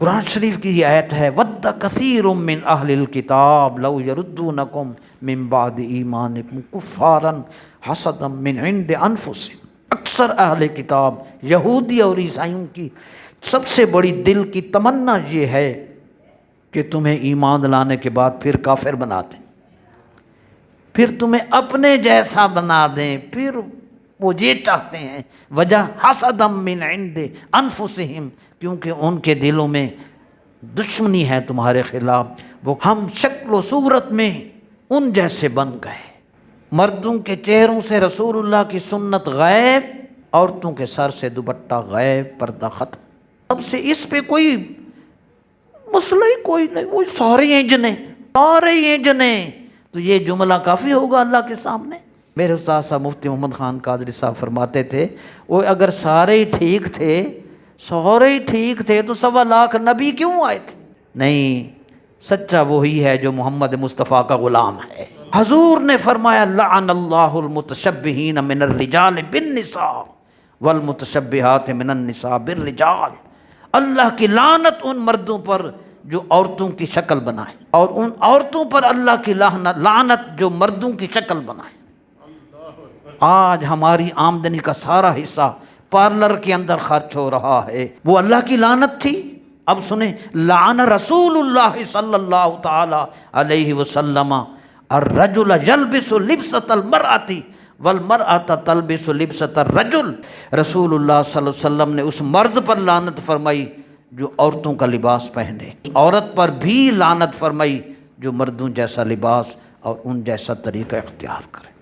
قرآن شریف کی یہ آیت ہے وَدَّ كَثِيرٌ مِّنْ أَهْلِ الْكِتَابِ لَوْ يَرُدُّونَكُمْ مِّن بَعْدِ إِيمَانِكُمْ كُفَّارًا حَسَدًا مِّنْ عِنْدِ أَنفُسِهِمْ۔ اکثر اہل کتاب یہودی اور عیسائیوں کی سب سے بڑی دل کی تمنا یہ ہے کہ تمہیں ایمان لانے کے بعد پھر کافر بنا دیں، پھر تمہیں اپنے جیسا بنا دیں، پھر وہ یہ چاہتے ہیں، وجہ حسدا من عند انفسہم، کیونکہ ان کے دلوں میں دشمنی ہے تمہارے خلاف، وہ ہم شکل و صورت میں ان جیسے بن گئے، مردوں کے چہروں سے رسول اللہ کی سنت غائب، عورتوں کے سر سے دوپٹہ غائب، پردہ ختم، اب سے اس پہ کوئی مسئلہ ہی کوئی نہیں، وہ سارے ہیں جنے، سارے ہیں جنے، تو یہ جملہ کافی ہوگا اللہ کے سامنے۔ میرے استاد صاحب مفتی محمد خان قادری صاحب فرماتے تھے وہ اگر سارے ہی ٹھیک تھے، سارے ہی ٹھیک تھے تو 1.25 لاکھ نبی کیوں آئے تھے؟ نہیں، سچا وہی ہے جو محمد مصطفیٰ کا غلام ہے۔ حضور نے فرمایا لعن اللہ المتشبہین من الرجال بالنساء والمتشبہات من النساء بالرجال، اللہ کی لعنت ان مردوں پر جو عورتوں کی شکل بنائے، اور ان عورتوں پر اللہ کی لعنت جو مردوں کی شکل بنائے۔ آج ہماری آمدنی کا سارا حصہ پارلر کے اندر خرچ ہو رہا ہے، وہ اللہ کی لعنت تھی۔ اب سنیں، لعن رسول اللہ صلی اللہ تعالی علیہ وسلم الرجل یلبس لبسۃ المرأۃ والمرأۃ تلبس لبسۃ الرجل، رسول اللہ صلی اللہ علیہ وسلم نے اس مرد پر لعنت فرمائی جو عورتوں کا لباس پہنے، عورت پر بھی لعنت فرمائی جو مردوں جیسا لباس اور ان جیسا طریقہ اختیار کرے۔